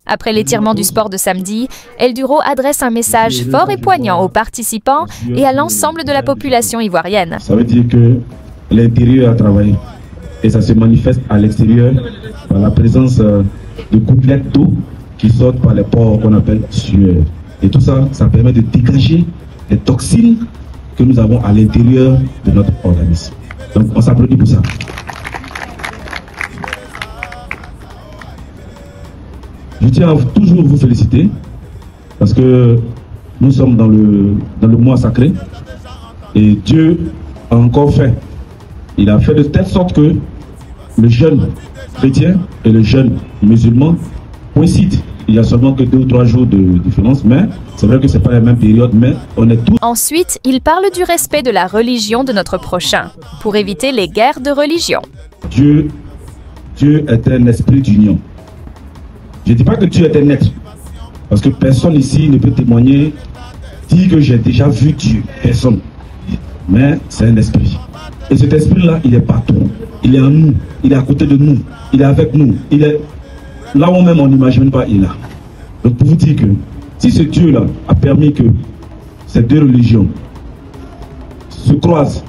Après l'étirement du sport de samedi, El Duro adresse un message fort et poignant aux participants et à l'ensemble de la population ivoirienne. Ça veut dire que l'intérieur a travaillé et ça se manifeste à l'extérieur par la présence de gouttelettes d'eau qui sortent par les pores qu'on appelle sueur. Et tout ça, ça permet de dégager les toxines que nous avons à l'intérieur de notre organisme. Donc on s'applaudit pour ça. Je tiens à toujours vous féliciter parce que nous sommes dans le mois sacré et Dieu a encore fait. Il a fait de telle sorte que le jeune chrétien et le jeune musulman coïncident. Il y a seulement que 2 ou 3 jours de différence, mais c'est vrai que ce n'est pas la même période, mais on est tous... Ensuite, il parle du respect de la religion de notre prochain, pour éviter les guerres de religion. Dieu est un esprit d'union. Je ne dis pas que Dieu est un être, parce que personne ici ne peut témoigner, dire que j'ai déjà vu Dieu, personne. Mais c'est un esprit. Et cet esprit-là, il est partout. Il est en nous, il est à côté de nous, il est avec nous, il est là où même on n'imagine pas, il est là. Donc pour vous dire que si ce Dieu-là a permis que ces 2 religions se croisent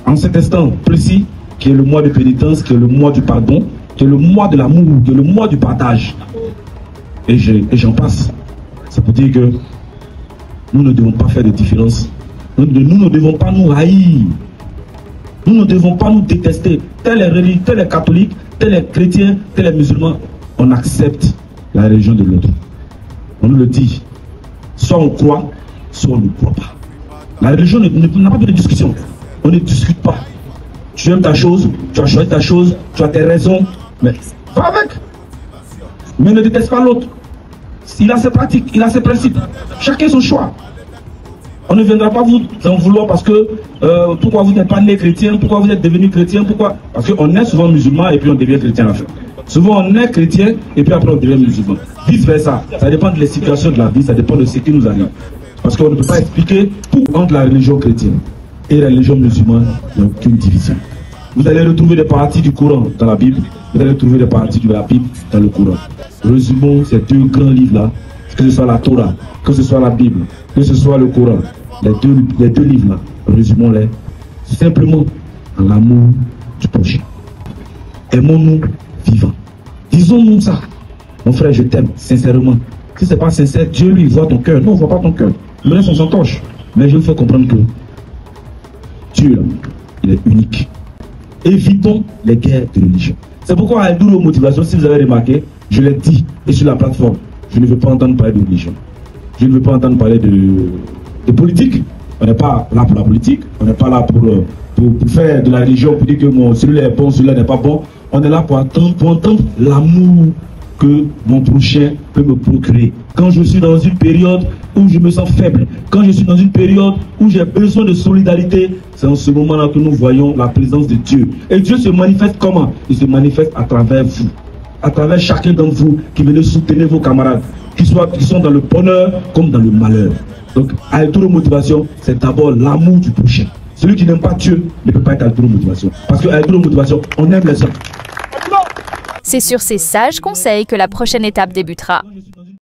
en cet instant précis, qui est le mois de pénitence, qui est le mois du pardon, qui est le mois de l'amour, qui est le mois du partage, et j'en passe, c'est pour dire que nous ne devons pas faire de différence. Nous ne devons pas nous haïr. Nous ne devons pas nous détester. Tel les religieux, tel les catholiques, tel les chrétiens, tel les musulmans, on accepte la religion de l'autre. On nous le dit. Soit on croit, soit on ne croit pas. La religion n'a pas de discussion. On ne discute pas. Tu aimes ta chose, tu as choisi ta chose, tu as tes raisons, mais va avec. Mais ne déteste pas l'autre. Il a ses pratiques, il a ses principes. Chacun son choix. On ne viendra pas vous en vouloir parce que pourquoi vous n'êtes pas né chrétien, pourquoi vous êtes devenu chrétien, pourquoi? Parce qu'on est souvent musulman et puis on devient chrétien en fait. Souvent on est chrétien et puis après on devient musulman. Vice versa. Ça dépend de la situation de la vie, ça dépend de ce qui nous arrive. Parce qu'on ne peut pas expliquer pourquoi entre la religion chrétienne et la religion musulmane, il n'y a aucune division. Vous allez retrouver des parties du Coran dans la Bible, vous allez trouver des parties de la Bible dans le Coran. Résumons ces 2 grands livres-là, que ce soit la Torah, que ce soit la Bible, que ce soit le Coran, les deux livres-là, résumons-les simplement en l'amour du prochain. Aimons-nous vivants. Disons-nous ça. Mon frère, je t'aime sincèrement. Si ce n'est pas sincère, Dieu lui voit ton cœur. Non, on ne voit pas ton cœur. Le reste, on s'en torche. Mais je vous fais comprendre que Dieu, là, il est unique. Évitons les guerres de religion. C'est pourquoi à El Duro Motivation, si vous avez remarqué, je l'ai dit, et sur la plateforme, je ne veux pas entendre parler de religion. Je ne veux pas entendre parler de politique. On n'est pas là pour la politique. On n'est pas là pour faire de la religion, pour dire que celui-là est bon, celui-là n'est pas bon. On est là pour entendre l'amour que mon prochain peut me procurer. Quand je suis dans une période où je me sens faible, quand je suis dans une période où j'ai besoin de solidarité, c'est en ce moment-là que nous voyons la présence de Dieu. Et Dieu se manifeste comment? Il se manifeste à travers vous, à travers chacun d'entre vous qui venez soutenir vos camarades, qui sont dans le bonheur comme dans le malheur. Donc, à El Duro Motivation, c'est d'abord l'amour du prochain. Celui qui n'aime pas Dieu ne peut pas être à El Duro Motivation. Parce qu'à El Duro Motivation, on aime les gens. C'est sur ces sages conseils que la prochaine étape débutera.